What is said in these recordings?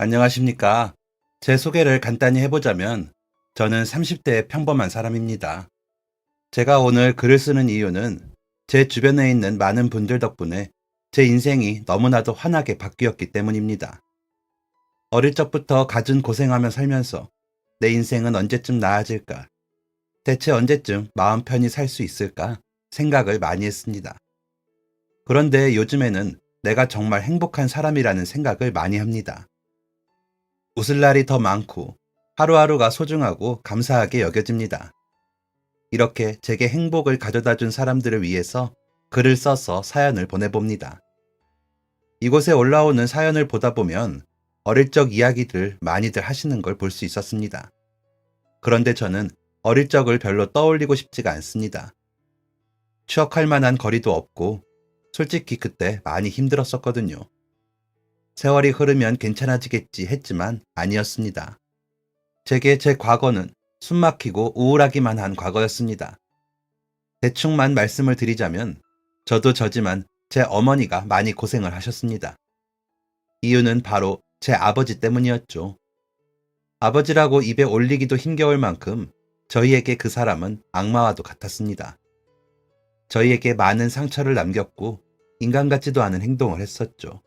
안녕하십니까. 제 소개를 간단히 해보자면, 저는 30대의 평범한 사람입니다. 제가 오늘 글을 쓰는 이유는 제 주변에 있는 많은 분들 덕분에 제 인생이 너무나도 환하게 바뀌었기 때문입니다. 어릴 적부터 갖은 고생하며 살면서 내 인생은 언제쯤 나아질까? 대체 언제쯤 마음 편히 살 수 있을까? 생각을 많이 했습니다. 그런데 요즘에는 내가 정말 행복한 사람이라는 생각을 많이 합니다. 웃을 날이 더 많고 하루하루가 소중하고 감사하게 여겨집니다. 이렇게 제게 행복을 가져다 준 사람들을 위해서 글을 써서 사연을 보내봅니다. 이곳에 올라오는 사연을 보다 보면 어릴 적 이야기들 많이들 하시는 걸 볼 수 있었습니다. 그런데 저는 어릴 적을 별로 떠올리고 싶지가 않습니다. 추억할 만한 거리도 없고 솔직히 그때 많이 힘들었었거든요. 세월이 흐르면 괜찮아지겠지 했지만 아니었습니다. 제게 제 과거는 숨막히고 우울하기만 한 과거였습니다. 대충만 말씀을 드리자면 저도 저지만 제 어머니가 많이 고생을 하셨습니다. 이유는 바로 제 아버지 때문이었죠. 아버지라고 입에 올리기도 힘겨울 만큼 저희에게 그 사람은 악마와도 같았습니다. 저희에게 많은 상처를 남겼고 인간 같지도 않은 행동을 했었죠.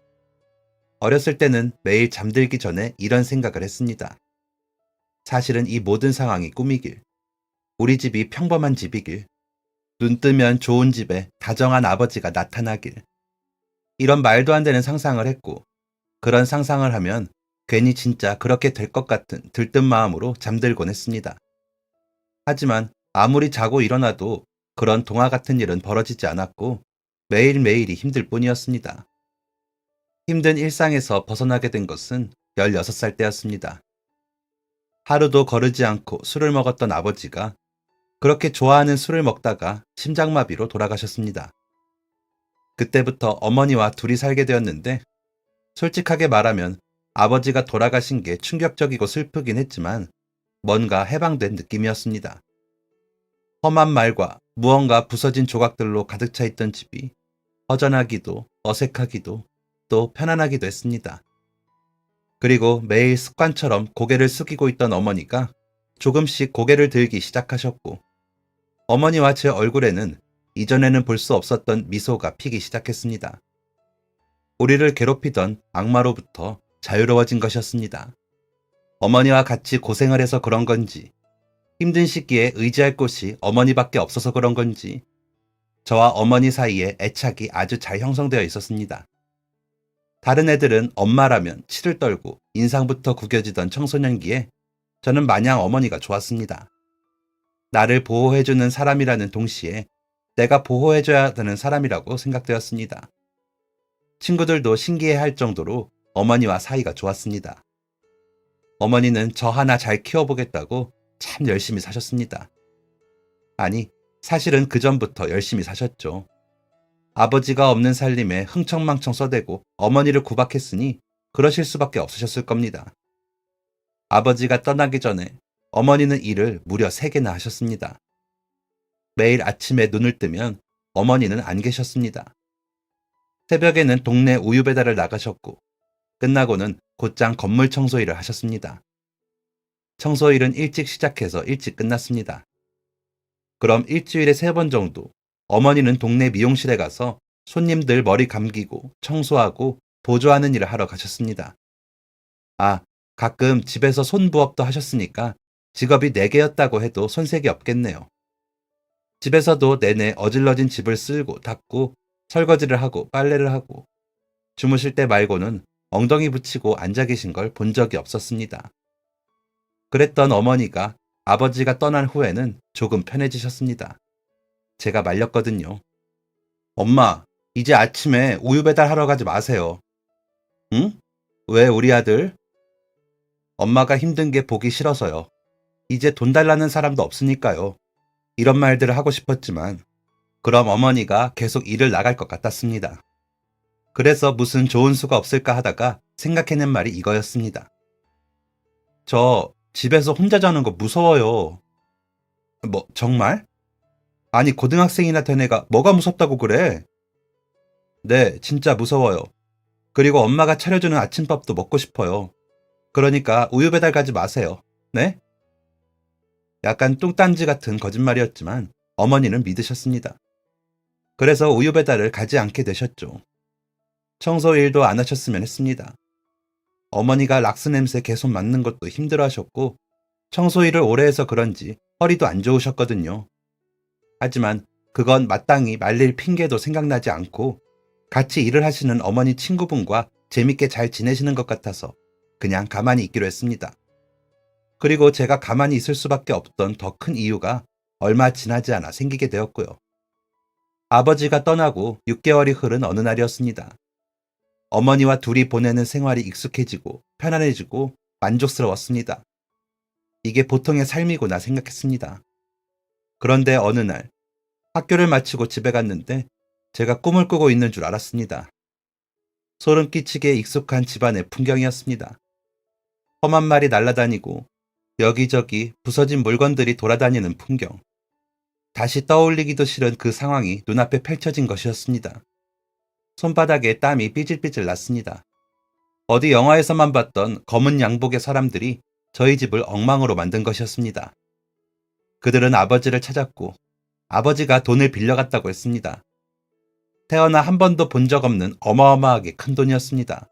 어렸을 때는 매일 잠들기 전에 이런 생각을 했습니다. 사실은 이 모든 상황이 꿈이길, 우리 집이 평범한 집이길, 눈 뜨면 좋은 집에 다정한 아버지가 나타나길, 이런 말도 안 되는 상상을 했고, 그런 상상을 하면 괜히 진짜 그렇게 될 것 같은 들뜬 마음으로 잠들곤 했습니다. 하지만 아무리 자고 일어나도 그런 동화 같은 일은 벌어지지 않았고 매일매일이 힘들 뿐이었습니다. 힘든 일상에서 벗어나게 된 것은 16살 때였습니다. 하루도 거르지 않고 술을 먹었던 아버지가 그렇게 좋아하는 술을 먹다가 심장마비로 돌아가셨습니다. 그때부터 어머니와 둘이 살게 되었는데 솔직하게 말하면 아버지가 돌아가신 게 충격적이고 슬프긴 했지만 뭔가 해방된 느낌이었습니다. 험한 말과 무언가 부서진 조각들로 가득 차 있던 집이 허전하기도 어색하기도 또 편안하기도 했습니다. 그리고 매일 습관처럼 고개를 숙이고 있던 어머니가 조금씩 고개를 들기 시작하셨고 어머니와 제 얼굴에는 이전에는 볼 수 없었던 미소가 피기 시작했습니다. 우리를 괴롭히던 악마로부터 자유로워진 것이었습니다. 어머니와 같이 고생을 해서 그런 건지, 힘든 시기에 의지할 곳이 어머니밖에 없어서 그런 건지, 저와 어머니 사이에 애착이 아주 잘 형성되어 있었습니다. 다른 애들은 엄마라면 치를 떨고 인상부터 구겨지던 청소년기에 저는 마냥 어머니가 좋았습니다. 나를 보호해주는 사람이라는 동시에 내가 보호해줘야 되는 사람이라고 생각되었습니다. 친구들도 신기해할 정도로 어머니와 사이가 좋았습니다. 어머니는 저 하나 잘 키워보겠다고 참 열심히 사셨습니다. 아니, 사실은 그전부터 열심히 사셨죠. 아버지가 없는 살림에 흥청망청 써대고 어머니를 구박했으니 그러실 수밖에 없으셨을 겁니다. 아버지가 떠나기 전에 어머니는 일을 무려 3개나 하셨습니다. 매일 아침에 눈을 뜨면 어머니는 안 계셨습니다. 새벽에는 동네 우유 배달을 나가셨고 끝나고는 곧장 건물 청소 일을 하셨습니다. 청소 일은 일찍 시작해서 일찍 끝났습니다. 그럼 일주일에 3번 정도 어머니는 동네 미용실에 가서 손님들 머리 감기고 청소하고 보조하는 일을 하러 가셨습니다. 아, 가끔 집에서 손부업도 하셨으니까 직업이 4개였다고 해도 손색이 없겠네요. 집에서도 내내 어질러진 집을 쓸고 닦고 설거지를 하고 빨래를 하고 주무실 때 말고는 엉덩이 붙이고 앉아 계신 걸 본 적이 없었습니다. 그랬던 어머니가 아버지가 떠난 후에는 조금 편해지셨습니다. 제가 말렸거든요. 엄마, 이제 아침에 우유 배달하러 가지 마세요. 응? 왜 우리 아들? 엄마가 힘든 게 보기 싫어서요. 이제 돈 달라는 사람도 없으니까요. 이런 말들을 하고 싶었지만 그럼 어머니가 계속 일을 나갈 것 같았습니다. 그래서 무슨 좋은 수가 없을까 하다가 생각해낸 말이 이거였습니다. 저 집에서 혼자 자는 거 무서워요. 뭐 정말? 아니 고등학생이나 된 애가 뭐가 무섭다고 그래? 네, 진짜 무서워요. 그리고 엄마가 차려주는 아침밥도 먹고 싶어요. 그러니까 우유 배달 가지 마세요. 네? 약간 뚱딴지 같은 거짓말이었지만 어머니는 믿으셨습니다. 그래서 우유 배달을 가지 않게 되셨죠. 청소 일도 안 하셨으면 했습니다. 어머니가 락스 냄새 계속 맡는 것도 힘들어 하셨고 청소 일을 오래 해서 그런지 허리도 안 좋으셨거든요. 하지만 그건 마땅히 말릴 핑계도 생각나지 않고 같이 일을 하시는 어머니 친구분과 재밌게 잘 지내시는 것 같아서 그냥 가만히 있기로 했습니다. 그리고 제가 가만히 있을 수밖에 없던 더 큰 이유가 얼마 지나지 않아 생기게 되었고요. 아버지가 떠나고 6개월이 흐른 어느 날이었습니다. 어머니와 둘이 보내는 생활이 익숙해지고 편안해지고 만족스러웠습니다. 이게 보통의 삶이구나 생각했습니다. 그런데 어느 날 학교를 마치고 집에 갔는데 제가 꿈을 꾸고 있는 줄 알았습니다. 소름 끼치게 익숙한 집안의 풍경이었습니다. 험한 말이 날아다니고 여기저기 부서진 물건들이 돌아다니는 풍경. 다시 떠올리기도 싫은 그 상황이 눈앞에 펼쳐진 것이었습니다. 손바닥에 땀이 삐질삐질 났습니다. 어디 영화에서만 봤던 검은 양복의 사람들이 저희 집을 엉망으로 만든 것이었습니다. 그들은 아버지를 찾았고 아버지가 돈을 빌려갔다고 했습니다. 태어나 한 번도 본 적 없는 어마어마하게 큰 돈이었습니다.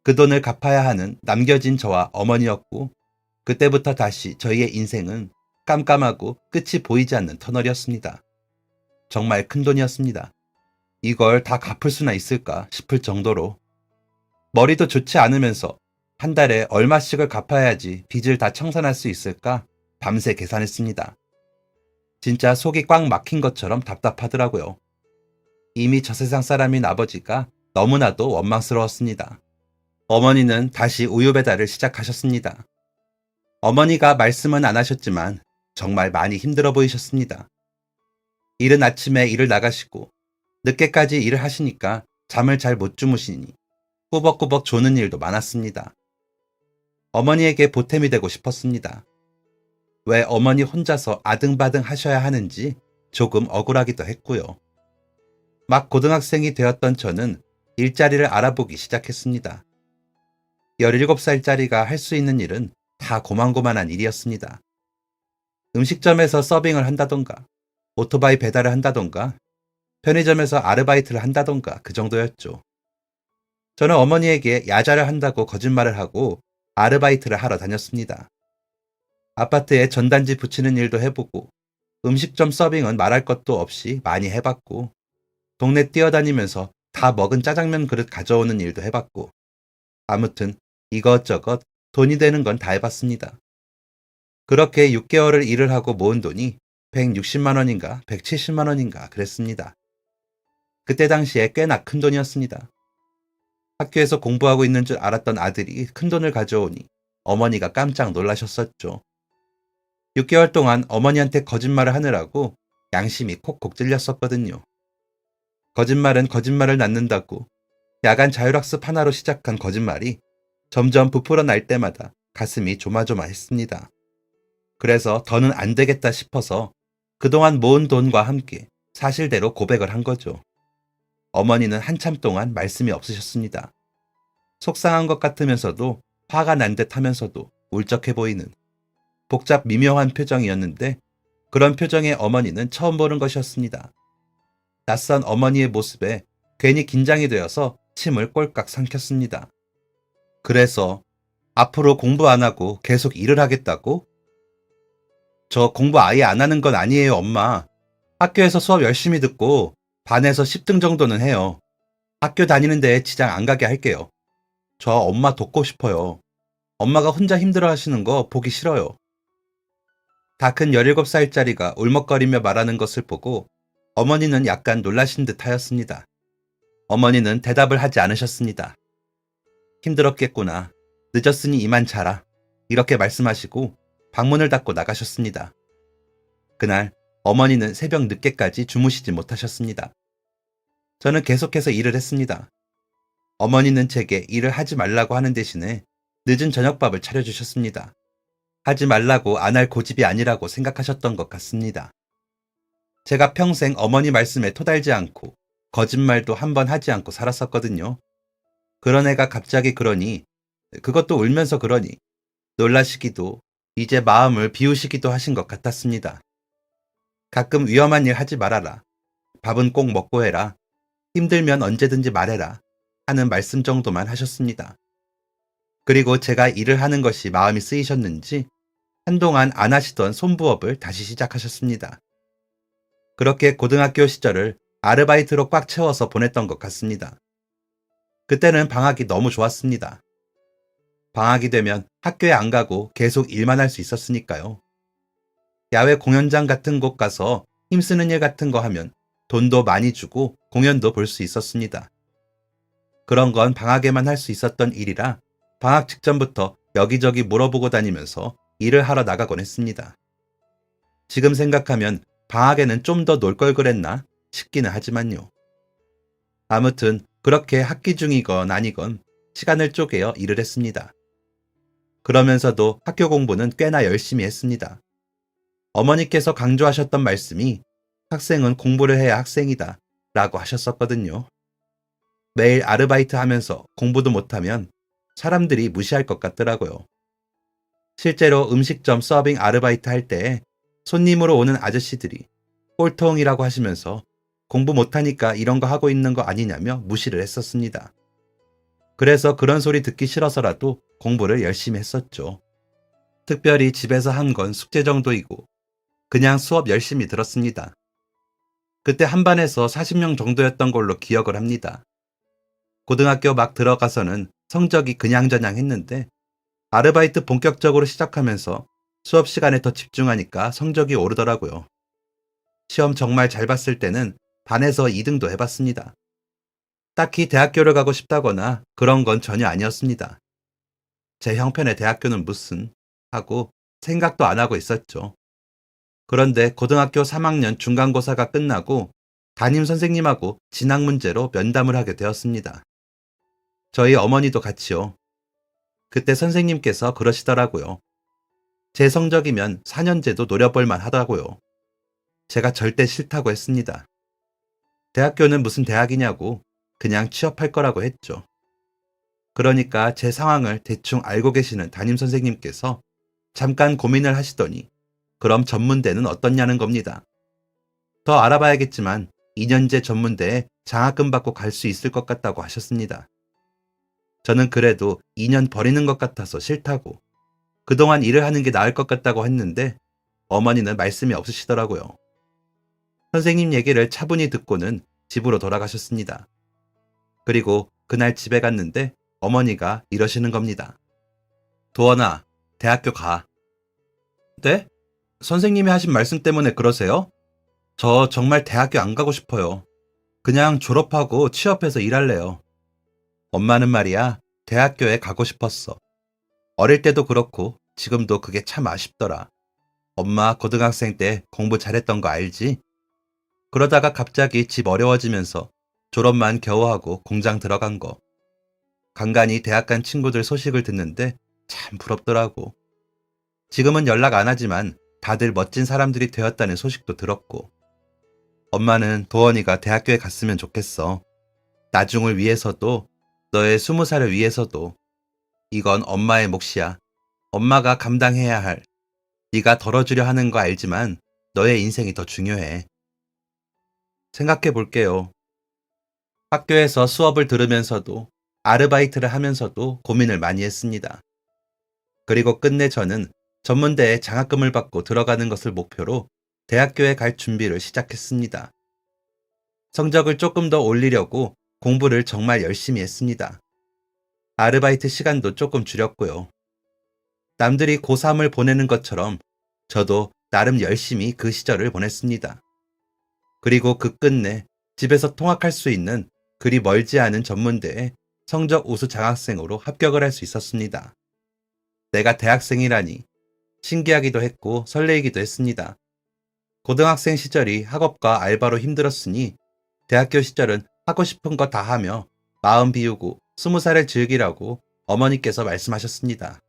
그 돈을 갚아야 하는 남겨진 저와 어머니였고 그때부터 다시 저희의 인생은 깜깜하고 끝이 보이지 않는 터널이었습니다. 정말 큰 돈이었습니다. 이걸 다 갚을 수나 있을까 싶을 정도로 머리도 좋지 않으면서 한 달에 얼마씩을 갚아야지 빚을 다 청산할 수 있을까 밤새 계산했습니다. 진짜 속이 꽉 막힌 것처럼 답답하더라고요. 이미 저 세상 사람인 아버지가 너무나도 원망스러웠습니다. 어머니는 다시 우유 배달을 시작하셨습니다. 어머니가 말씀은 안 하셨지만 정말 많이 힘들어 보이셨습니다. 이른 아침에 일을 나가시고 늦게까지 일을 하시니까 잠을 잘 못 주무시니 꾸벅꾸벅 조는 일도 많았습니다. 어머니에게 보탬이 되고 싶었습니다. 왜 어머니 혼자서 아등바등 하셔야 하는지 조금 억울하기도 했고요. 막 고등학생이 되었던 저는 일자리를 알아보기 시작했습니다. 17살짜리가 할 수 있는 일은 다 고만고만한 일이었습니다. 음식점에서 서빙을 한다던가, 오토바이 배달을 한다던가, 편의점에서 아르바이트를 한다던가 그 정도였죠. 저는 어머니에게 야자를 한다고 거짓말을 하고 아르바이트를 하러 다녔습니다. 아파트에 전단지 붙이는 일도 해보고 음식점 서빙은 말할 것도 없이 많이 해봤고 동네 뛰어다니면서 다 먹은 짜장면 그릇 가져오는 일도 해봤고 아무튼 이것저것 돈이 되는 건 다 해봤습니다. 그렇게 6개월을 일을 하고 모은 돈이 160만 원인가 170만 원인가 그랬습니다. 그때 당시에 꽤나 큰 돈이었습니다. 학교에서 공부하고 있는 줄 알았던 아들이 큰 돈을 가져오니 어머니가 깜짝 놀라셨었죠. 6개월 동안 어머니한테 거짓말을 하느라고 양심이 콕콕 찔렸었거든요. 거짓말은 거짓말을 낳는다고 야간 자율학습 하나로 시작한 거짓말이 점점 부풀어 날 때마다 가슴이 조마조마했습니다. 그래서 더는 안 되겠다 싶어서 그동안 모은 돈과 함께 사실대로 고백을 한 거죠. 어머니는 한참 동안 말씀이 없으셨습니다. 속상한 것 같으면서도 화가 난 듯 하면서도 울적해 보이는 복잡 미묘한 표정이었는데 그런 표정의 어머니는 처음 보는 것이었습니다. 낯선 어머니의 모습에 괜히 긴장이 되어서 침을 꼴깍 삼켰습니다. 그래서 앞으로 공부 안 하고 계속 일을 하겠다고? 저 공부 아예 안 하는 건 아니에요, 엄마. 학교에서 수업 열심히 듣고 반에서 10등 정도는 해요. 학교 다니는데 지장 안 가게 할게요. 저 엄마 돕고 싶어요. 엄마가 혼자 힘들어 하시는 거 보기 싫어요. 다 큰 17살짜리가 울먹거리며 말하는 것을 보고 어머니는 약간 놀라신 듯 하였습니다. 어머니는 대답을 하지 않으셨습니다. 힘들었겠구나. 늦었으니 이만 자라. 이렇게 말씀하시고 방문을 닫고 나가셨습니다. 그날 어머니는 새벽 늦게까지 주무시지 못하셨습니다. 저는 계속해서 일을 했습니다. 어머니는 제게 일을 하지 말라고 하는 대신에 늦은 저녁밥을 차려주셨습니다. 하지 말라고 안 할 고집이 아니라고 생각하셨던 것 같습니다. 제가 평생 어머니 말씀에 토달지 않고 거짓말도 한 번 하지 않고 살았었거든요. 그런 애가 갑자기 그러니 그것도 울면서 그러니 놀라시기도 이제 마음을 비우시기도 하신 것 같았습니다. 가끔 위험한 일 하지 말아라. 밥은 꼭 먹고 해라. 힘들면 언제든지 말해라. 하는 말씀 정도만 하셨습니다. 그리고 제가 일을 하는 것이 마음이 쓰이셨는지 한동안 안 하시던 손부업을 다시 시작하셨습니다. 그렇게 고등학교 시절을 아르바이트로 꽉 채워서 보냈던 것 같습니다. 그때는 방학이 너무 좋았습니다. 방학이 되면 학교에 안 가고 계속 일만 할 수 있었으니까요. 야외 공연장 같은 곳 가서 힘쓰는 일 같은 거 하면 돈도 많이 주고 공연도 볼 수 있었습니다. 그런 건 방학에만 할 수 있었던 일이라 방학 직전부터 여기저기 물어보고 다니면서 일을 하러 나가곤 했습니다. 지금 생각하면 방학에는 좀 더 놀 걸 그랬나 싶기는 하지만요. 아무튼 그렇게 학기 중이건 아니건 시간을 쪼개어 일을 했습니다. 그러면서도 학교 공부는 꽤나 열심히 했습니다. 어머니께서 강조하셨던 말씀이 학생은 공부를 해야 학생이다 라고 하셨었거든요. 매일 아르바이트 하면서 공부도 못하면 사람들이 무시할 것 같더라고요. 실제로 음식점 서빙 아르바이트 할 때 손님으로 오는 아저씨들이 꼴통이라고 하시면서 공부 못하니까 이런 거 하고 있는 거 아니냐며 무시를 했었습니다. 그래서 그런 소리 듣기 싫어서라도 공부를 열심히 했었죠. 특별히 집에서 한 건 숙제 정도이고 그냥 수업 열심히 들었습니다. 그때 한 반에서 40명 정도였던 걸로 기억을 합니다. 고등학교 막 들어가서는 성적이 그냥저냥 했는데 아르바이트 본격적으로 시작하면서 수업 시간에 더 집중하니까 성적이 오르더라고요. 시험 정말 잘 봤을 때는 반에서 2등도 해봤습니다. 딱히 대학교를 가고 싶다거나 그런 건 전혀 아니었습니다. 제 형편의 대학교는 무슨 하고 생각도 안 하고 있었죠. 그런데 고등학교 3학년 중간고사가 끝나고 담임 선생님하고 진학 문제로 면담을 하게 되었습니다. 저희 어머니도 같이요. 그때 선생님께서 그러시더라고요. 제 성적이면 4년제도 노려볼만 하다고요. 제가 절대 싫다고 했습니다. 대학교는 무슨 대학이냐고 그냥 취업할 거라고 했죠. 그러니까 제 상황을 대충 알고 계시는 담임 선생님께서 잠깐 고민을 하시더니 그럼 전문대는 어떻냐는 겁니다. 더 알아봐야겠지만 2년제 전문대에 장학금 받고 갈 수 있을 것 같다고 하셨습니다. 저는 그래도 2년 버리는 것 같아서 싫다고 그동안 일을 하는 게 나을 것 같다고 했는데 어머니는 말씀이 없으시더라고요. 선생님 얘기를 차분히 듣고는 집으로 돌아가셨습니다. 그리고 그날 집에 갔는데 어머니가 이러시는 겁니다. 도원아, 대학교 가. 네? 선생님이 하신 말씀 때문에 그러세요? 저 정말 대학교 안 가고 싶어요. 그냥 졸업하고 취업해서 일할래요. 엄마는 말이야, 대학교에 가고 싶었어. 어릴 때도 그렇고 지금도 그게 참 아쉽더라. 엄마 고등학생 때 공부 잘했던 거 알지? 그러다가 갑자기 집 어려워지면서 졸업만 겨우 하고 공장 들어간 거. 간간히 대학 간 친구들 소식을 듣는데 참 부럽더라고. 지금은 연락 안 하지만 다들 멋진 사람들이 되었다는 소식도 들었고. 엄마는 도원이가 대학교에 갔으면 좋겠어. 나중을 위해서도 너의 20살을 위해서도. 이건 엄마의 몫이야. 엄마가 감당해야 할. 네가 덜어주려 하는 거 알지만 너의 인생이 더 중요해. 생각해 볼게요. 학교에서 수업을 들으면서도 아르바이트를 하면서도 고민을 많이 했습니다. 그리고 끝내 저는 전문대에 장학금을 받고 들어가는 것을 목표로 대학교에 갈 준비를 시작했습니다. 성적을 조금 더 올리려고 공부를 정말 열심히 했습니다. 아르바이트 시간도 조금 줄였고요. 남들이 고3을 보내는 것처럼 저도 나름 열심히 그 시절을 보냈습니다. 그리고 그 끝내 집에서 통학할 수 있는 그리 멀지 않은 전문대에 성적 우수 장학생으로 합격을 할 수 있었습니다. 내가 대학생이라니 신기하기도 했고 설레이기도 했습니다. 고등학생 시절이 학업과 알바로 힘들었으니 대학교 시절은 하고 싶은 거 다 하며 마음 비우고 20살을 즐기라고 어머니께서 말씀하셨습니다.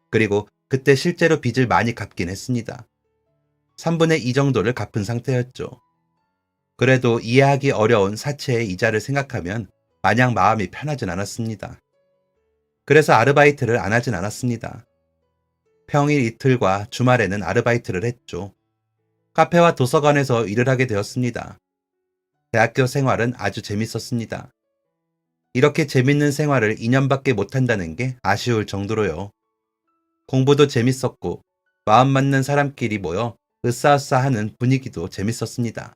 그리고 그때 실제로 빚을 많이 갚긴 했습니다. 3분의 2 정도를 갚은 상태였죠. 그래도 이해하기 어려운 사채의 이자를 생각하면 마냥 마음이 편하진 않았습니다. 그래서 아르바이트를 안 하진 않았습니다. 평일 이틀과 주말에는 아르바이트를 했죠. 카페와 도서관에서 일을 하게 되었습니다. 대학교 생활은 아주 재밌었습니다. 이렇게 재밌는 생활을 2년밖에 못한다는 게 아쉬울 정도로요. 공부도 재밌었고 마음 맞는 사람끼리 모여 으싸으싸하는 분위기도 재밌었습니다.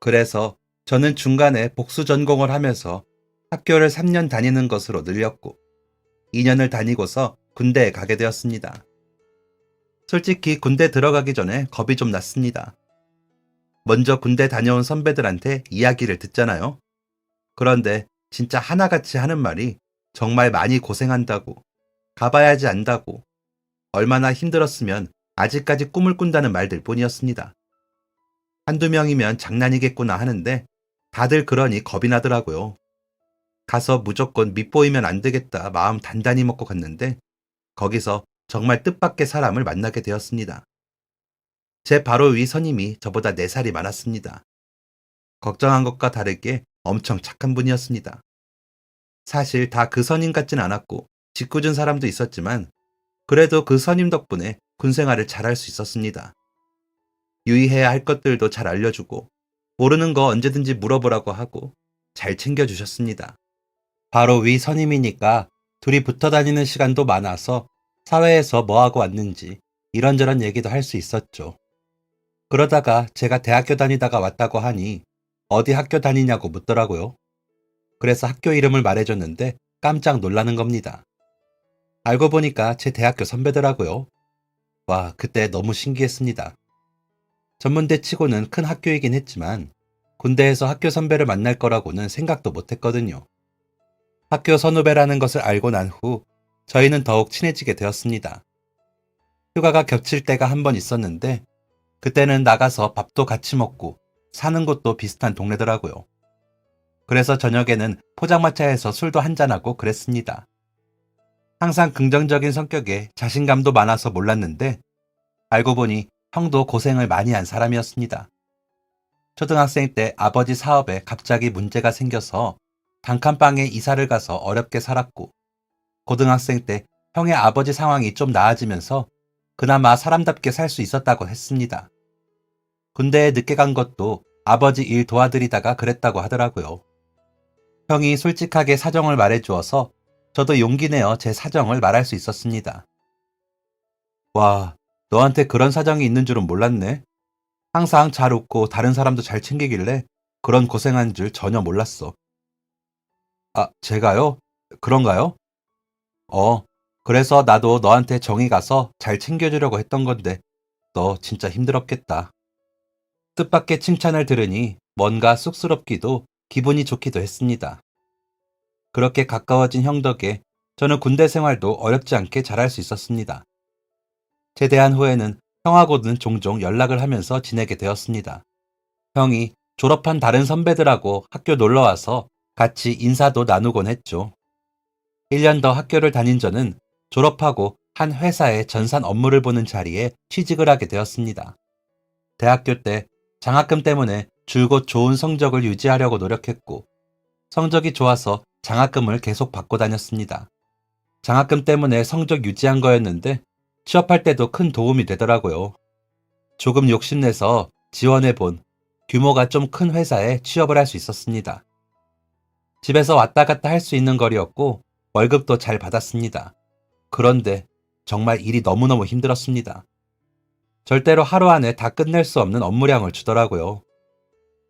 그래서 저는 중간에 복수 전공을 하면서 학교를 3년 다니는 것으로 늘렸고 2년을 다니고서 군대에 가게 되었습니다. 솔직히 군대 들어가기 전에 겁이 좀 났습니다. 먼저 군대 다녀온 선배들한테 이야기를 듣잖아요. 그런데 진짜 하나같이 하는 말이 정말 많이 고생한다고, 가봐야지 안다고, 얼마나 힘들었으면 아직까지 꿈을 꾼다는 말들 뿐이었습니다. 한두 명이면 장난이겠구나 하는데 다들 그러니 겁이 나더라고요. 가서 무조건 밉보이면 안 되겠다 마음 단단히 먹고 갔는데 거기서 정말 뜻밖의 사람을 만나게 되었습니다. 제 바로 위 선임이 저보다 4살이 많았습니다. 걱정한 것과 다르게 엄청 착한 분이었습니다. 사실 다 그 선임 같진 않았고 짓궂은 사람도 있었지만 그래도 그 선임 덕분에 군 생활을 잘할 수 있었습니다. 유의해야 할 것들도 잘 알려주고 모르는 거 언제든지 물어보라고 하고 잘 챙겨주셨습니다. 바로 위 선임이니까 둘이 붙어 다니는 시간도 많아서 사회에서 뭐하고 왔는지 이런저런 얘기도 할 수 있었죠. 그러다가 제가 대학교 다니다가 왔다고 하니 어디 학교 다니냐고 묻더라고요. 그래서 학교 이름을 말해줬는데 깜짝 놀라는 겁니다. 알고 보니까 제 대학교 선배더라고요. 와, 그때 너무 신기했습니다. 전문대 치고는 큰 학교이긴 했지만 군대에서 학교 선배를 만날 거라고는 생각도 못했거든요. 학교 선후배라는 것을 알고 난 후 저희는 더욱 친해지게 되었습니다. 휴가가 겹칠 때가 한 번 있었는데 그때는 나가서 밥도 같이 먹고 사는 곳도 비슷한 동네더라고요. 그래서 저녁에는 포장마차에서 술도 한잔하고 그랬습니다. 항상 긍정적인 성격에 자신감도 많아서 몰랐는데 알고 보니 형도 고생을 많이 한 사람이었습니다. 초등학생 때 아버지 사업에 갑자기 문제가 생겨서 단칸방에 이사를 가서 어렵게 살았고 고등학생 때 형의 아버지 상황이 좀 나아지면서 그나마 사람답게 살 수 있었다고 했습니다. 군대에 늦게 간 것도 아버지 일 도와드리다가 그랬다고 하더라고요. 형이 솔직하게 사정을 말해주어서 저도 용기 내어 제 사정을 말할 수 있었습니다. 와, 너한테 그런 사정이 있는 줄은 몰랐네. 항상 잘 웃고 다른 사람도 잘 챙기길래 그런 고생한 줄 전혀 몰랐어. 아, 제가요? 그런가요? 어, 그래서 나도 너한테 정이 가서 잘 챙겨주려고 했던 건데 너 진짜 힘들었겠다. 뜻밖의 칭찬을 들으니 뭔가 쑥스럽기도 기분이 좋기도 했습니다. 그렇게 가까워진 형 덕에 저는 군대 생활도 어렵지 않게 잘할 수 있었습니다. 제대한 후에는 형하고는 종종 연락을 하면서 지내게 되었습니다. 형이 졸업한 다른 선배들하고 학교 놀러와서 같이 인사도 나누곤 했죠. 1년 더 학교를 다닌 저는 졸업하고 한 회사의 전산 업무를 보는 자리에 취직을 하게 되었습니다. 대학교 때 장학금 때문에 줄곧 좋은 성적을 유지하려고 노력했고 성적이 좋아서 장학금을 계속 받고 다녔습니다. 장학금 때문에 성적 유지한 거였는데 취업할 때도 큰 도움이 되더라고요. 조금 욕심내서 지원해본 규모가 좀 큰 회사에 취업을 할 수 있었습니다. 집에서 왔다 갔다 할 수 있는 거리였고 월급도 잘 받았습니다. 그런데 정말 일이 너무너무 힘들었습니다. 절대로 하루 안에 다 끝낼 수 없는 업무량을 주더라고요.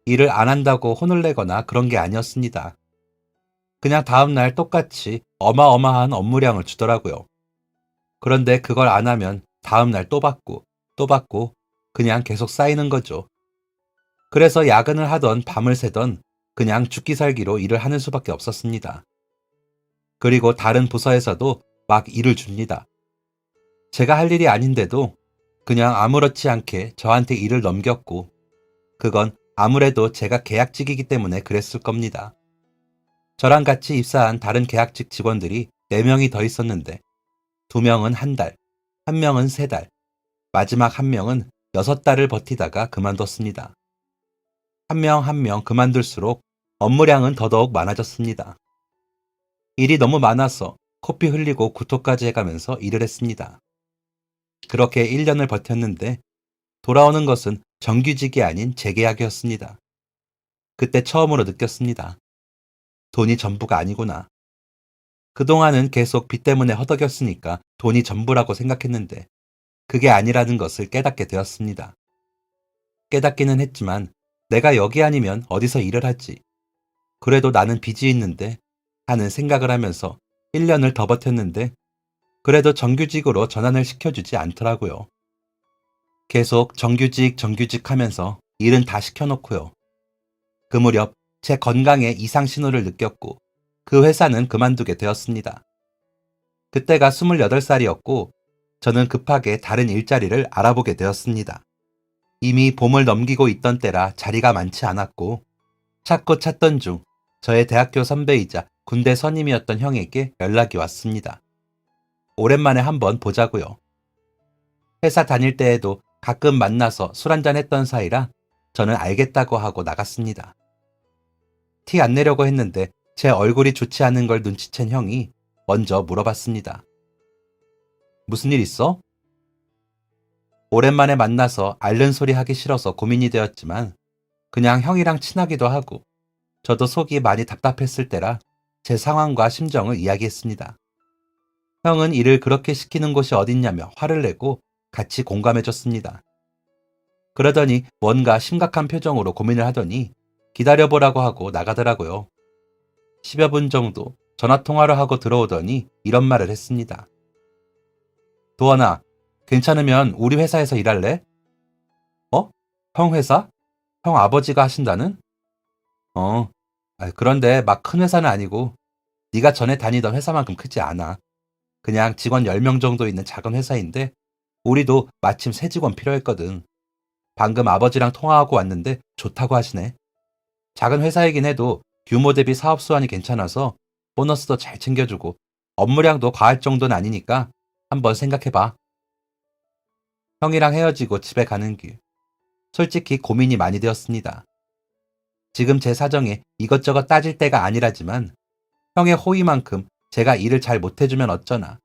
일을 안 한다고 혼을 내거나 그런 게 아니었습니다. 그냥 다음날 똑같이 어마어마한 업무량을 주더라고요. 그런데 그걸 안 하면 다음날 또 받고 또 받고 그냥 계속 쌓이는 거죠. 그래서 야근을 하던 밤을 새던 그냥 죽기 살기로 일을 하는 수밖에 없었습니다. 그리고 다른 부서에서도 막 일을 줍니다. 제가 할 일이 아닌데도 그냥 아무렇지 않게 저한테 일을 넘겼고 그건 아무래도 제가 계약직이기 때문에 그랬을 겁니다. 저랑 같이 입사한 다른 계약직 직원들이 4명이 더 있었는데 2명은 한 달, 1명은 3달, 마지막 1명은 6달을 버티다가 그만뒀습니다. 한 명 한 명 그만둘수록 업무량은 더더욱 많아졌습니다. 일이 너무 많아서 코피 흘리고 구토까지 해가면서 일을 했습니다. 그렇게 1년을 버텼는데 돌아오는 것은 정규직이 아닌 재계약이었습니다. 그때 처음으로 느꼈습니다. 돈이 전부가 아니구나. 그동안은 계속 빚 때문에 허덕였으니까 돈이 전부라고 생각했는데 그게 아니라는 것을 깨닫게 되었습니다. 깨닫기는 했지만 내가 여기 아니면 어디서 일을 하지? 그래도 나는 빚이 있는데 하는 생각을 하면서 1년을 더 버텼는데 그래도 정규직으로 전환을 시켜주지 않더라고요. 계속 정규직 하면서 일은 다 시켜놓고요. 그 무렵 제 건강에 이상 신호를 느꼈고 그 회사는 그만두게 되었습니다. 그때가 28살이었고 저는 급하게 다른 일자리를 알아보게 되었습니다. 이미 봄을 넘기고 있던 때라 자리가 많지 않았고 찾고 찾던 중 저의 대학교 선배이자 군대 선임이었던 형에게 연락이 왔습니다. 오랜만에 한번 보자고요. 회사 다닐 때에도 가끔 만나서 술 한잔 했던 사이라 저는 알겠다고 하고 나갔습니다. 티 안 내려고 했는데 제 얼굴이 좋지 않은 걸 눈치챈 형이 먼저 물어봤습니다. 무슨 일 있어? 오랜만에 만나서 앓는 소리 하기 싫어서 고민이 되었지만 그냥 형이랑 친하기도 하고 저도 속이 많이 답답했을 때라 제 상황과 심정을 이야기했습니다. 형은 일을 그렇게 시키는 곳이 어딨냐며 화를 내고 같이 공감해줬습니다. 그러더니 뭔가 심각한 표정으로 고민을 하더니 기다려보라고 하고 나가더라고요. 10여 분 정도 전화통화를 하고 들어오더니 이런 말을 했습니다. 도원아, 괜찮으면 우리 회사에서 일할래? 어? 형 회사? 형 아버지가 하신다는? 어, 그런데 막 큰 회사는 아니고 네가 전에 다니던 회사만큼 크지 않아. 그냥 직원 10명 정도 있는 작은 회사인데 우리도 마침 새 직원 필요했거든. 방금 아버지랑 통화하고 왔는데 좋다고 하시네. 작은 회사이긴 해도 규모 대비 사업 수완이 괜찮아서 보너스도 잘 챙겨주고 업무량도 과할 정도는 아니니까 한번 생각해봐. 형이랑 헤어지고 집에 가는 길. 솔직히 고민이 많이 되었습니다. 지금 제 사정에 이것저것 따질 때가 아니라지만 형의 호의만큼 제가 일을 잘 못해주면 어쩌나,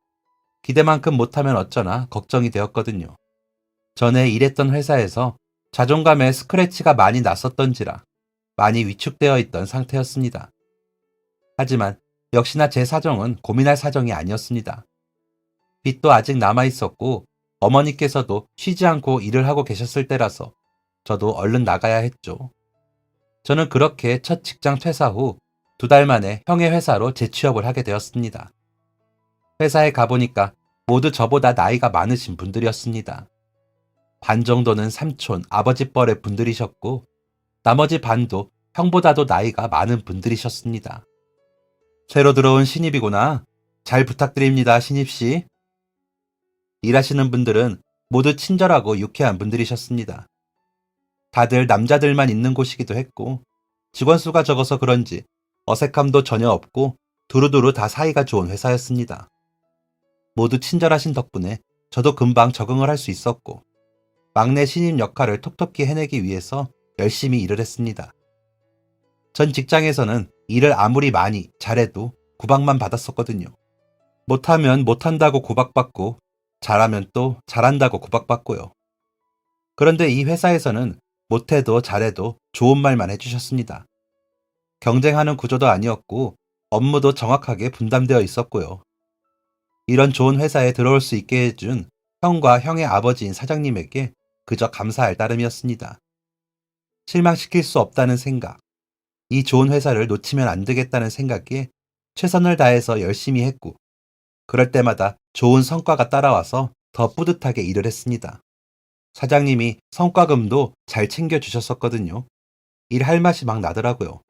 기대만큼 못하면 어쩌나 걱정이 되었거든요. 전에 일했던 회사에서 자존감에 스크래치가 많이 났었던지라 많이 위축되어 있던 상태였습니다. 하지만 역시나 제 사정은 고민할 사정이 아니었습니다. 빚도 아직 남아있었고 어머니께서도 쉬지 않고 일을 하고 계셨을 때라서 저도 얼른 나가야 했죠. 저는 그렇게 첫 직장 퇴사 후 2달 만에 형의 회사로 재취업을 하게 되었습니다. 회사에 가보니까 모두 저보다 나이가 많으신 분들이었습니다. 반 정도는 삼촌, 아버지 뻘의 분들이셨고 나머지 반도 형보다도 나이가 많은 분들이셨습니다. 새로 들어온 신입이구나. 잘 부탁드립니다, 신입씨. 일하시는 분들은 모두 친절하고 유쾌한 분들이셨습니다. 다들 남자들만 있는 곳이기도 했고 직원 수가 적어서 그런지 어색함도 전혀 없고 두루두루 다 사이가 좋은 회사였습니다. 모두 친절하신 덕분에 저도 금방 적응을 할 수 있었고 막내 신입 역할을 톡톡히 해내기 위해서 열심히 일을 했습니다. 전 직장에서는 일을 아무리 많이 잘해도 구박만 받았었거든요. 못하면 못한다고 구박받고 잘하면 또 잘한다고 구박받고요. 그런데 이 회사에서는 못해도 잘해도 좋은 말만 해주셨습니다. 경쟁하는 구조도 아니었고 업무도 정확하게 분담되어 있었고요. 이런 좋은 회사에 들어올 수 있게 해준 형과 형의 아버지인 사장님에게 그저 감사할 따름이었습니다. 실망시킬 수 없다는 생각, 이 좋은 회사를 놓치면 안 되겠다는 생각에 최선을 다해서 열심히 했고 그럴 때마다 좋은 성과가 따라와서 더 뿌듯하게 일을 했습니다. 사장님이 성과금도 잘 챙겨주셨었거든요. 일할 맛이 막 나더라고요.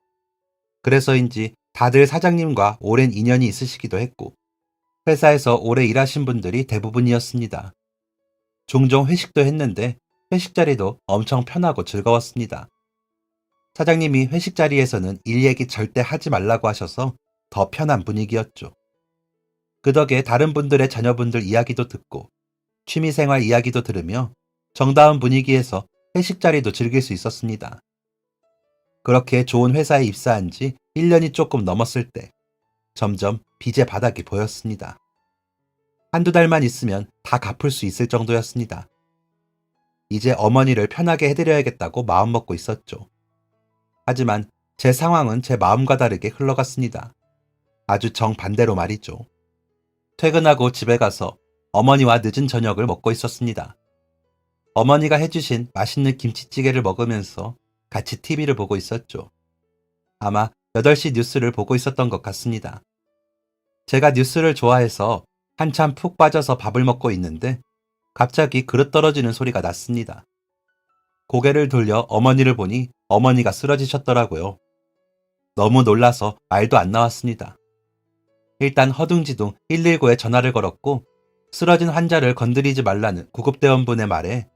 그래서인지 다들 사장님과 오랜 인연이 있으시기도 했고 회사에서 오래 일하신 분들이 대부분이었습니다. 종종 회식도 했는데 회식 자리도 엄청 편하고 즐거웠습니다. 사장님이 회식 자리에서는 일 얘기 절대 하지 말라고 하셔서 더 편한 분위기였죠. 그 덕에 다른 분들의 자녀분들 이야기도 듣고 취미생활 이야기도 들으며 정다운 분위기에서 회식 자리도 즐길 수 있었습니다. 그렇게 좋은 회사에 입사한 지 1년이 조금 넘었을 때 점점 빚의 바닥이 보였습니다. 한두 달만 있으면 다 갚을 수 있을 정도였습니다. 이제 어머니를 편하게 해드려야겠다고 마음먹고 있었죠. 하지만 제 상황은 제 마음과 다르게 흘러갔습니다. 아주 정반대로 말이죠. 퇴근하고 집에 가서 어머니와 늦은 저녁을 먹고 있었습니다. 어머니가 해주신 맛있는 김치찌개를 먹으면서 같이 TV를 보고 있었죠. 아마 8시 뉴스를 보고 있었던 것 같습니다. 제가 뉴스를 좋아해서 한참 푹 빠져서 밥을 먹고 있는데 갑자기 그릇 떨어지는 소리가 났습니다. 고개를 돌려 어머니를 보니 어머니가 쓰러지셨더라고요. 너무 놀라서 말도 안 나왔습니다. 일단 허둥지둥 119에 전화를 걸었고 쓰러진 환자를 건드리지 말라는 구급대원분의 말에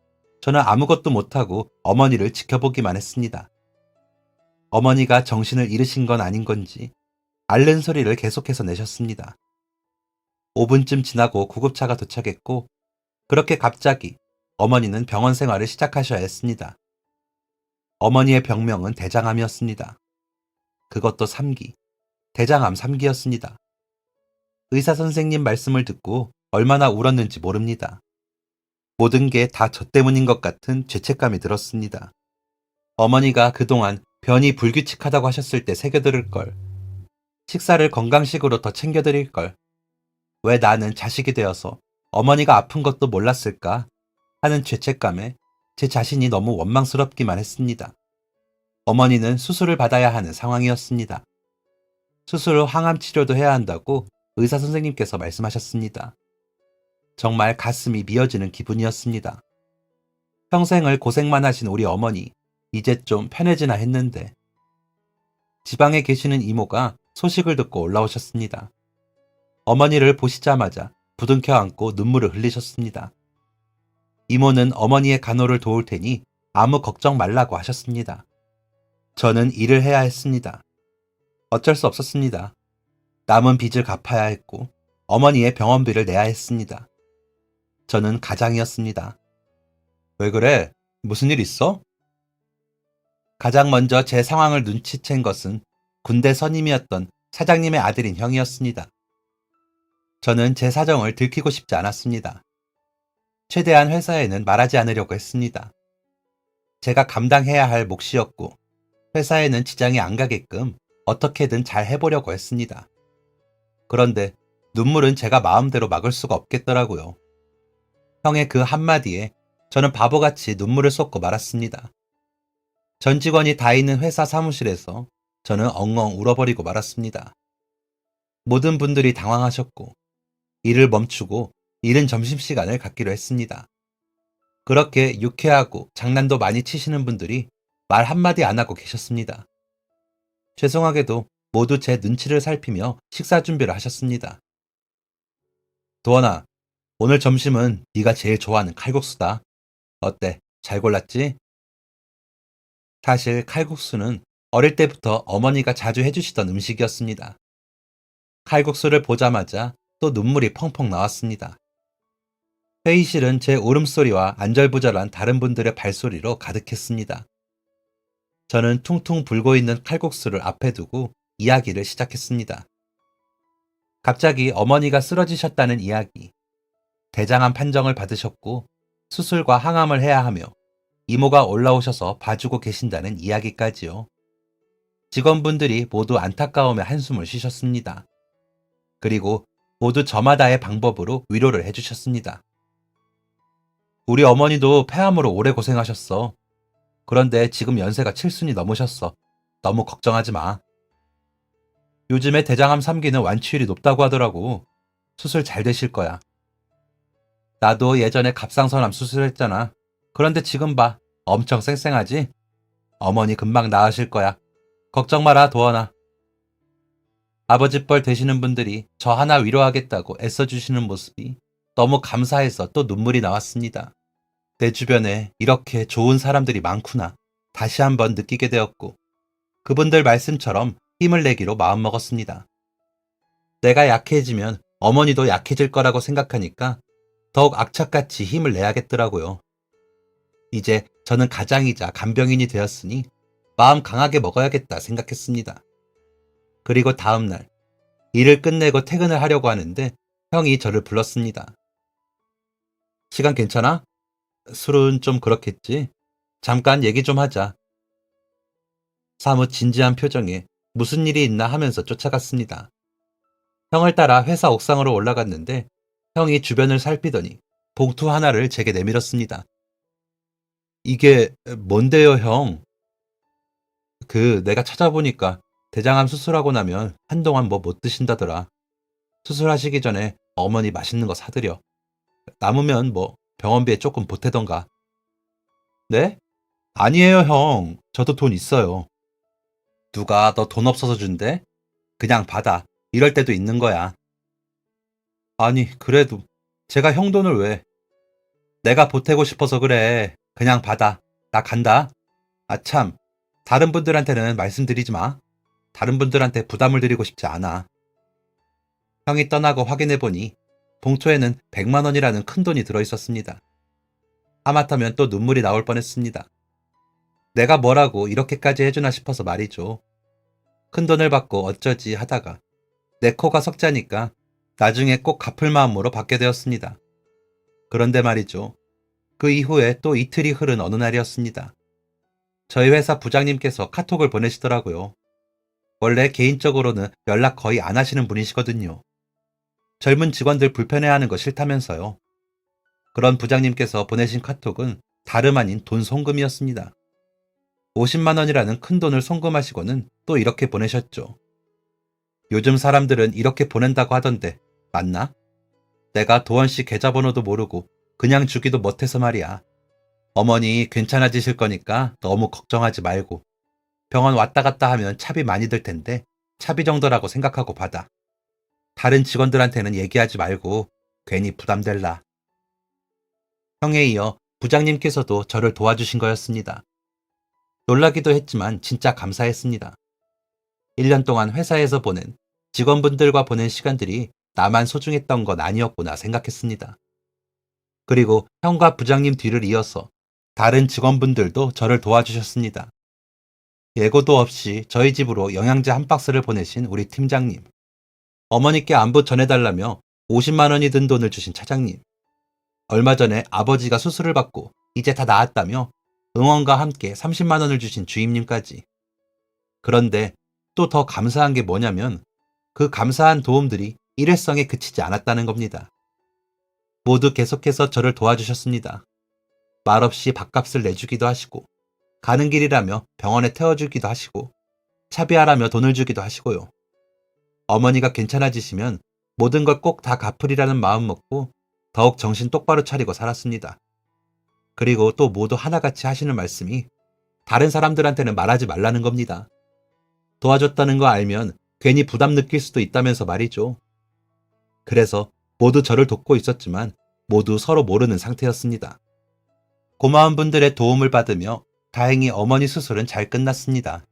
저는 아무것도 못하고 어머니를 지켜보기만 했습니다. 어머니가 정신을 잃으신 건 아닌 건지 앓는 소리를 계속해서 내셨습니다. 5분쯤 지나고 구급차가 도착했고 그렇게 갑자기 어머니는 병원 생활을 시작하셔야 했습니다. 어머니의 병명은 대장암이었습니다. 그것도 3기, 대장암 3기였습니다. 의사 선생님 말씀을 듣고 얼마나 울었는지 모릅니다. 모든 게 다 저 때문인 것 같은 죄책감이 들었습니다. 어머니가 그동안 변이 불규칙하다고 하셨을 때 새겨들을 걸, 식사를 건강식으로 더 챙겨드릴 걸, 왜 나는 자식이 되어서 어머니가 아픈 것도 몰랐을까 하는 죄책감에 제 자신이 너무 원망스럽기만 했습니다. 어머니는 수술을 받아야 하는 상황이었습니다. 수술 후 항암 치료도 해야 한다고 의사 선생님께서 말씀하셨습니다. 정말 가슴이 미어지는 기분이었습니다. 평생을 고생만 하신 우리 어머니, 이제 좀 편해지나 했는데 지방에 계시는 이모가 소식을 듣고 올라오셨습니다. 어머니를 보시자마자 부둥켜 안고 눈물을 흘리셨습니다. 이모는 어머니의 간호를 도울 테니 아무 걱정 말라고 하셨습니다. 저는 일을 해야 했습니다. 어쩔 수 없었습니다. 남은 빚을 갚아야 했고 어머니의 병원비를 내야 했습니다. 저는 가장이었습니다. 왜 그래? 무슨 일 있어? 가장 먼저 제 상황을 눈치챈 것은 군대 선임이었던 사장님의 아들인 형이었습니다. 저는 제 사정을 들키고 싶지 않았습니다. 최대한 회사에는 말하지 않으려고 했습니다. 제가 감당해야 할 몫이었고 회사에는 지장이 안 가게끔 어떻게든 잘 해보려고 했습니다. 그런데 눈물은 제가 마음대로 막을 수가 없겠더라고요. 형의 그 한마디에 저는 바보같이 눈물을 쏟고 말았습니다. 전 직원이 다 있는 회사 사무실에서 저는 엉엉 울어버리고 말았습니다. 모든 분들이 당황하셨고 일을 멈추고 이른 점심시간을 갖기로 했습니다. 그렇게 유쾌하고 장난도 많이 치시는 분들이 말 한마디 안 하고 계셨습니다. 죄송하게도 모두 제 눈치를 살피며 식사 준비를 하셨습니다. 도원아, 오늘 점심은 네가 제일 좋아하는 칼국수다. 어때? 잘 골랐지? 사실 칼국수는 어릴 때부터 어머니가 자주 해주시던 음식이었습니다. 칼국수를 보자마자 또 눈물이 펑펑 나왔습니다. 회의실은 제 울음소리와 안절부절한 다른 분들의 발소리로 가득했습니다. 저는 퉁퉁 불고 있는 칼국수를 앞에 두고 이야기를 시작했습니다. 갑자기 어머니가 쓰러지셨다는 이야기, 대장암 판정을 받으셨고 수술과 항암을 해야 하며 이모가 올라오셔서 봐주고 계신다는 이야기까지요. 직원분들이 모두 안타까움에 한숨을 쉬셨습니다. 그리고 모두 저마다의 방법으로 위로를 해주셨습니다. 우리 어머니도 폐암으로 오래 고생하셨어. 그런데 지금 연세가 7순이 넘으셨어. 너무 걱정하지 마. 요즘에 대장암 3기는 완치율이 높다고 하더라고. 수술 잘 되실 거야. 나도 예전에 갑상선암 수술했잖아. 그런데 지금 봐. 엄청 쌩쌩하지? 어머니 금방 나으실 거야. 걱정 마라, 도원아. 아버지 뻘 되시는 분들이 저 하나 위로하겠다고 애써주시는 모습이 너무 감사해서 또 눈물이 나왔습니다. 내 주변에 이렇게 좋은 사람들이 많구나. 다시 한번 느끼게 되었고 그분들 말씀처럼 힘을 내기로 마음먹었습니다. 내가 약해지면 어머니도 약해질 거라고 생각하니까 더욱 악착같이 힘을 내야겠더라고요. 이제 저는 가장이자 간병인이 되었으니 마음 강하게 먹어야겠다 생각했습니다. 그리고 다음 날 일을 끝내고 퇴근을 하려고 하는데 형이 저를 불렀습니다. 시간 괜찮아? 술은 좀 그렇겠지. 잠깐 얘기 좀 하자. 사뭇 진지한 표정에 무슨 일이 있나 하면서 쫓아갔습니다. 형을 따라 회사 옥상으로 올라갔는데 형이 주변을 살피더니 봉투 하나를 제게 내밀었습니다. 이게 뭔데요, 형? 내가 찾아보니까 대장암 수술하고 나면 한동안 뭐 못 드신다더라. 수술하시기 전에 어머니 맛있는 거 사드려. 남으면 뭐 병원비에 조금 보태던가. 네? 아니에요, 형. 저도 돈 있어요. 누가 너 돈 없어서 준대? 그냥 받아. 이럴 때도 있는 거야. 아니, 그래도 제가 형 돈을 왜? 내가 보태고 싶어서 그래. 그냥 받아. 나 간다. 아, 참. 다른 분들한테는 말씀드리지 마. 다른 분들한테 부담을 드리고 싶지 않아. 형이 떠나고 확인해보니 봉투에는 100만 원이라는 큰 돈이 들어있었습니다. 하마터면 또 눈물이 나올 뻔했습니다. 내가 뭐라고 이렇게까지 해주나 싶어서 말이죠. 큰 돈을 받고 어쩌지 하다가 내 코가 석자니까 나중에 꼭 갚을 마음으로 받게 되었습니다. 그런데 말이죠. 그 이후에 또 이틀이 흐른 어느 날이었습니다. 저희 회사 부장님께서 카톡을 보내시더라고요. 원래 개인적으로는 연락 거의 안 하시는 분이시거든요. 젊은 직원들 불편해하는 거 싫다면서요. 그런 부장님께서 보내신 카톡은 다름 아닌 돈 송금이었습니다. 50만 원이라는 큰 돈을 송금하시고는 또 이렇게 보내셨죠. 요즘 사람들은 이렇게 보낸다고 하던데 맞나? 내가 도원 씨 계좌번호도 모르고 그냥 주기도 못해서 말이야. 어머니 괜찮아지실 거니까 너무 걱정하지 말고 병원 왔다 갔다 하면 차비 많이 들 텐데 차비 정도라고 생각하고 받아. 다른 직원들한테는 얘기하지 말고 괜히 부담될라. 형에 이어 부장님께서도 저를 도와주신 거였습니다. 놀라기도 했지만 진짜 감사했습니다. 1년 동안 회사에서 보낸 직원분들과 보낸 시간들이 나만 소중했던 건 아니었구나 생각했습니다. 그리고 형과 부장님 뒤를 이어서 다른 직원분들도 저를 도와주셨습니다. 예고도 없이 저희 집으로 영양제 한 박스를 보내신 우리 팀장님, 어머니께 안부 전해달라며 50만 원이 든 돈을 주신 차장님, 얼마 전에 아버지가 수술을 받고 이제 다 나았다며 응원과 함께 30만 원을 주신 주임님까지. 그런데 또 더 감사한 게 뭐냐면 그 감사한 도움들이 일회성에 그치지 않았다는 겁니다. 모두 계속해서 저를 도와주셨습니다. 말없이 밥값을 내주기도 하시고 가는 길이라며 병원에 태워주기도 하시고 차비하라며 돈을 주기도 하시고요. 어머니가 괜찮아지시면 모든 걸 꼭 다 갚으리라는 마음 먹고 더욱 정신 똑바로 차리고 살았습니다. 그리고 또 모두 하나같이 하시는 말씀이 다른 사람들한테는 말하지 말라는 겁니다. 도와줬다는 거 알면 괜히 부담 느낄 수도 있다면서 말이죠. 그래서 모두 저를 돕고 있었지만 모두 서로 모르는 상태였습니다. 고마운 분들의 도움을 받으며 다행히 어머니 수술은 잘 끝났습니다.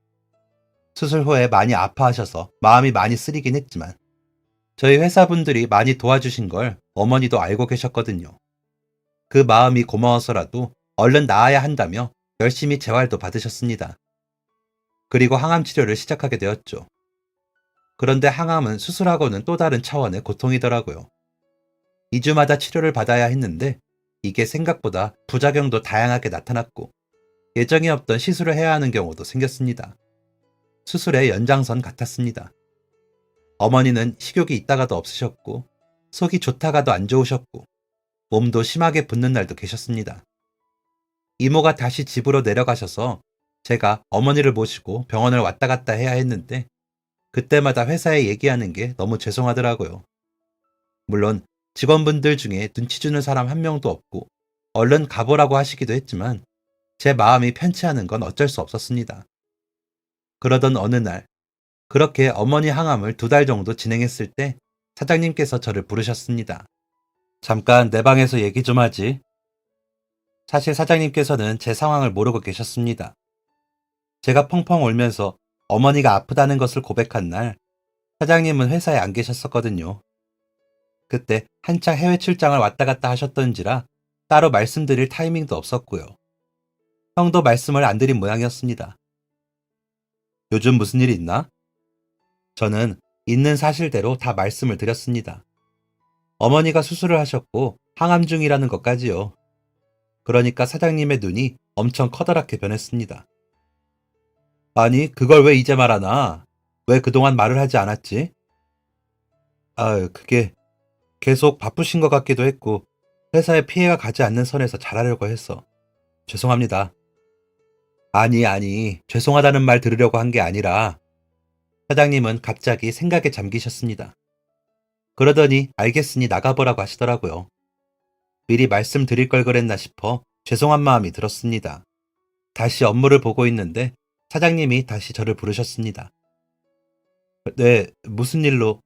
수술 후에 많이 아파하셔서 마음이 많이 쓰리긴 했지만 저희 회사분들이 많이 도와주신 걸 어머니도 알고 계셨거든요. 그 마음이 고마워서라도 얼른 나아야 한다며 열심히 재활도 받으셨습니다. 그리고 항암 치료를 시작하게 되었죠. 그런데 항암은 수술하고는 또 다른 차원의 고통이더라고요. 2주마다 치료를 받아야 했는데 이게 생각보다 부작용도 다양하게 나타났고 예정이 없던 시술을 해야 하는 경우도 생겼습니다. 수술의 연장선 같았습니다. 어머니는 식욕이 있다가도 없으셨고 속이 좋다가도 안 좋으셨고 몸도 심하게 붓는 날도 계셨습니다. 이모가 다시 집으로 내려가셔서 제가 어머니를 모시고 병원을 왔다 갔다 해야 했는데 그때마다 회사에 얘기하는 게 너무 죄송하더라고요. 물론 직원분들 중에 눈치 주는 사람 한 명도 없고 얼른 가보라고 하시기도 했지만 제 마음이 편치 않은 건 어쩔 수 없었습니다. 그러던 어느 날 그렇게 어머니 항암을 2달 정도 진행했을 때 사장님께서 저를 부르셨습니다. 잠깐 내 방에서 얘기 좀 하지. 사실 사장님께서는 제 상황을 모르고 계셨습니다. 제가 펑펑 울면서 어머니가 아프다는 것을 고백한 날 사장님은 회사에 안 계셨었거든요. 그때 한창 해외 출장을 왔다 갔다 하셨던지라 따로 말씀드릴 타이밍도 없었고요. 형도 말씀을 안 드린 모양이었습니다. 요즘 무슨 일 있나? 저는 있는 사실대로 다 말씀을 드렸습니다. 어머니가 수술을 하셨고 항암 중이라는 것까지요. 그러니까 사장님의 눈이 엄청 커다랗게 변했습니다. 아니, 그걸 왜 이제 말하나? 왜 그동안 말을 하지 않았지? 그게 계속 바쁘신 것 같기도 했고 회사에 피해가 가지 않는 선에서 잘하려고 했어. 죄송합니다. 아니, 죄송하다는 말 들으려고 한 게 아니라 사장님은 갑자기 생각에 잠기셨습니다. 그러더니 알겠으니 나가보라고 하시더라고요. 미리 말씀드릴 걸 그랬나 싶어 죄송한 마음이 들었습니다. 다시 업무를 보고 있는데 사장님이 다시 저를 부르셨습니다. 네, 무슨 일로?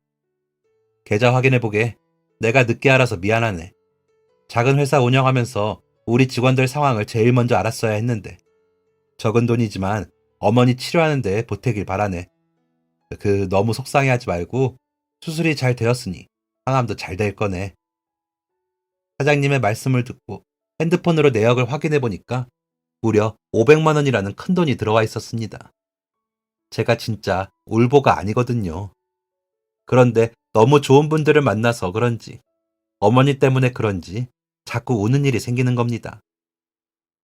계좌 확인해보게. 내가 늦게 알아서 미안하네. 작은 회사 운영하면서 우리 직원들 상황을 제일 먼저 알았어야 했는데. 적은 돈이지만 어머니 치료하는 데 보태길 바라네. 너무 속상해하지 말고 수술이 잘 되었으니 항암도 잘 될 거네. 사장님의 말씀을 듣고 핸드폰으로 내역을 확인해 보니까 무려 500만 원이라는 큰 돈이 들어와 있었습니다. 제가 진짜 울보가 아니거든요. 그런데 너무 좋은 분들을 만나서 그런지 어머니 때문에 그런지 자꾸 우는 일이 생기는 겁니다.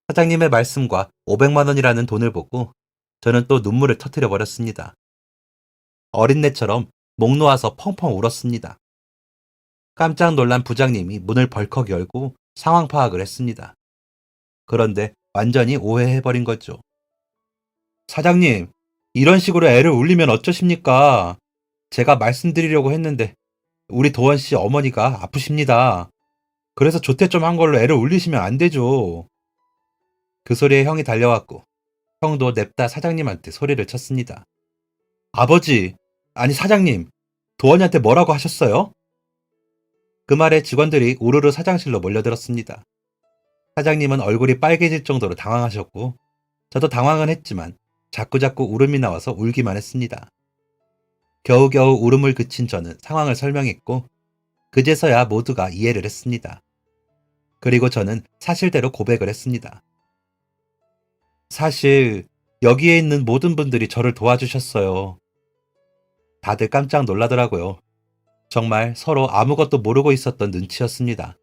사장님의 말씀과 500만 원이라는 돈을 보고 저는 또 눈물을 터뜨려 버렸습니다. 어린애처럼 목 놓아서 펑펑 울었습니다. 깜짝 놀란 부장님이 문을 벌컥 열고 상황 파악을 했습니다. 그런데 완전히 오해해버린 거죠. 사장님, 이런 식으로 애를 울리면 어쩌십니까? 제가 말씀드리려고 했는데 우리 도원 씨 어머니가 아프십니다. 그래서 조퇴 좀 한 걸로 애를 울리시면 안 되죠. 그 소리에 형이 달려왔고 형도 냅다 사장님한테 소리를 쳤습니다. 아버지, 아니 사장님, 도원이한테 뭐라고 하셨어요? 그 말에 직원들이 우르르 사장실로 몰려들었습니다. 사장님은 얼굴이 빨개질 정도로 당황하셨고 저도 당황은 했지만 자꾸자꾸 울음이 나와서 울기만 했습니다. 겨우겨우 울음을 그친 저는 상황을 설명했고 그제서야 모두가 이해를 했습니다. 그리고 저는 사실대로 고백을 했습니다. 사실 여기에 있는 모든 분들이 저를 도와주셨어요. 다들 깜짝 놀라더라고요. 정말 서로 아무것도 모르고 있었던 눈치였습니다.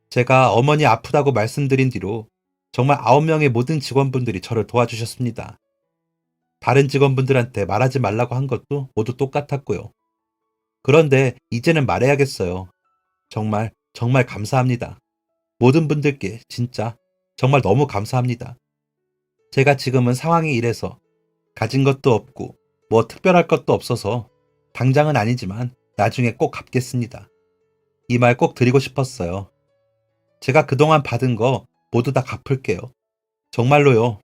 제가 어머니 아프다고 말씀드린 뒤로 정말 9명의 모든 직원분들이 저를 도와주셨습니다. 다른 직원분들한테 말하지 말라고 한 것도 모두 똑같았고요. 그런데 이제는 말해야겠어요. 정말 감사합니다. 모든 분들께 진짜 정말 너무 감사합니다. 제가 지금은 상황이 이래서 가진 것도 없고 뭐 특별할 것도 없어서 당장은 아니지만 나중에 꼭 갚겠습니다. 이 말 꼭 드리고 싶었어요. 제가 그동안 받은 거 모두 다 갚을게요. 정말로요.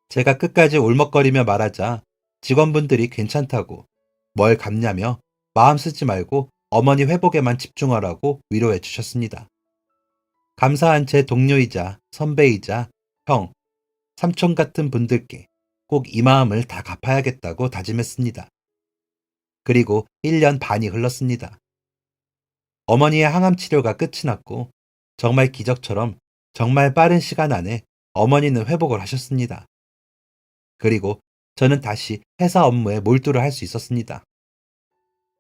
제가 끝까지 울먹거리며 말하자 직원분들이 괜찮다고 뭘 갚냐며 마음 쓰지 말고 어머니 회복에만 집중하라고 위로해 주셨습니다. 감사한 제 동료이자 선배이자 형, 삼촌 같은 분들께 꼭 이 마음을 다 갚아야겠다고 다짐했습니다. 그리고 1년 반이 흘렀습니다. 어머니의 항암 치료가 끝이 났고 정말 기적처럼 정말 빠른 시간 안에 어머니는 회복을 하셨습니다. 그리고 저는 다시 회사 업무에 몰두를 할 수 있었습니다.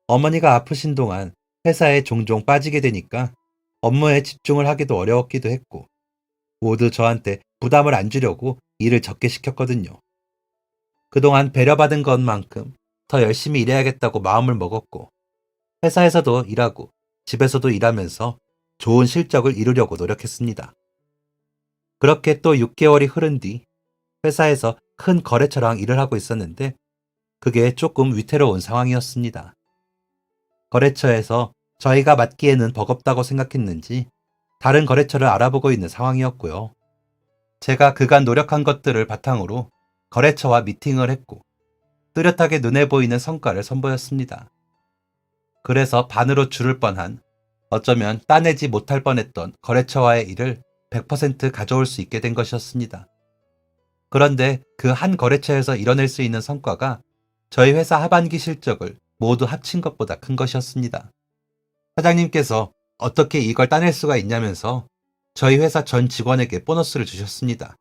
어머니가 아프신 동안 회사에 종종 빠지게 되니까 업무에 집중을 하기도 어려웠기도 했고 모두 저한테 부담을 안 주려고 일을 적게 시켰거든요. 그동안 배려받은 것만큼 더 열심히 일해야겠다고 마음을 먹었고 회사에서도 일하고 집에서도 일하면서 좋은 실적을 이루려고 노력했습니다. 그렇게 또 6개월이 흐른 뒤 회사에서 큰 거래처랑 일을 하고 있었는데 그게 조금 위태로운 상황이었습니다. 거래처에서 저희가 맡기에는 버겁다고 생각했는지 다른 거래처를 알아보고 있는 상황이었고요. 제가 그간 노력한 것들을 바탕으로 거래처와 미팅을 했고 뚜렷하게 눈에 보이는 성과를 선보였습니다. 그래서 반으로 줄을 뻔한 어쩌면 따내지 못할 뻔했던 거래처와의 일을 100% 가져올 수 있게 된 것이었습니다. 그런데 그 한 거래처에서 이뤄낼 수 있는 성과가 저희 회사 하반기 실적을 모두 합친 것보다 큰 것이었습니다. 사장님께서 어떻게 이걸 따낼 수가 있냐면서 저희 회사 전 직원에게 보너스를 주셨습니다.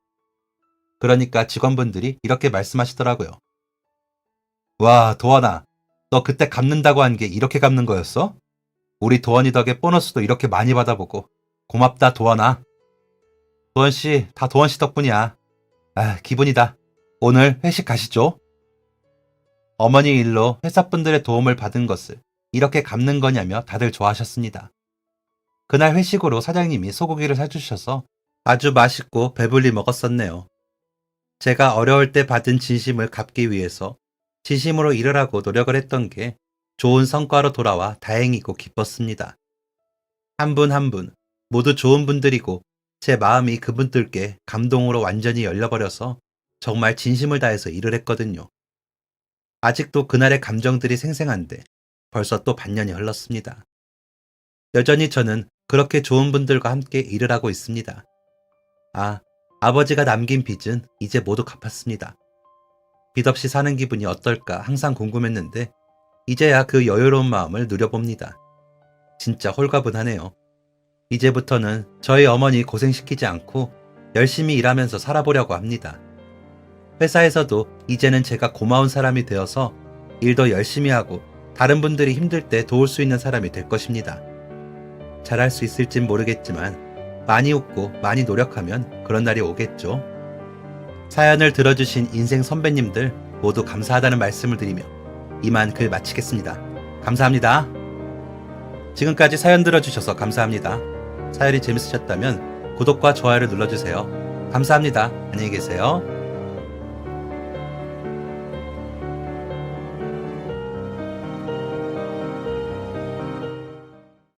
그러니까 직원분들이 이렇게 말씀하시더라고요. 와, 도원아. 너 그때 갚는다고 한 게 이렇게 갚는 거였어? 우리 도원이 덕에 보너스도 이렇게 많이 받아보고. 고맙다, 도원아. 도원씨, 다 도원씨 덕분이야. 아, 기분이다. 오늘 회식 가시죠. 어머니 일로 회사분들의 도움을 받은 것을 이렇게 갚는 거냐며 다들 좋아하셨습니다. 그날 회식으로 사장님이 소고기를 사주셔서 아주 맛있고 배불리 먹었었네요. 제가 어려울 때 받은 진심을 갚기 위해서 진심으로 일을 하고 노력을 했던 게 좋은 성과로 돌아와 다행이고 기뻤습니다. 한 분 한 분 모두 좋은 분들이고 제 마음이 그분들께 감동으로 완전히 열려버려서 정말 진심을 다해서 일을 했거든요. 아직도 그날의 감정들이 생생한데 벌써 또 반년이 흘렀습니다. 여전히 저는 그렇게 좋은 분들과 함께 일을 하고 있습니다. 아, 아버지가 남긴 빚은 이제 모두 갚았습니다. 빚 없이 사는 기분이 어떨까 항상 궁금했는데 이제야 그 여유로운 마음을 누려봅니다. 진짜 홀가분하네요. 이제부터는 저희 어머니 고생시키지 않고 열심히 일하면서 살아보려고 합니다. 회사에서도 이제는 제가 고마운 사람이 되어서 일도 열심히 하고 다른 분들이 힘들 때 도울 수 있는 사람이 될 것입니다. 잘할 수 있을진 모르겠지만 많이 웃고 많이 노력하면 그런 날이 오겠죠. 사연을 들어주신 인생 선배님들 모두 감사하다는 말씀을 드리며 이만 글 마치겠습니다. 감사합니다. 지금까지 사연 들어주셔서 감사합니다. 사연이 재밌으셨다면 구독과 좋아요를 눌러주세요. 감사합니다. 안녕히 계세요.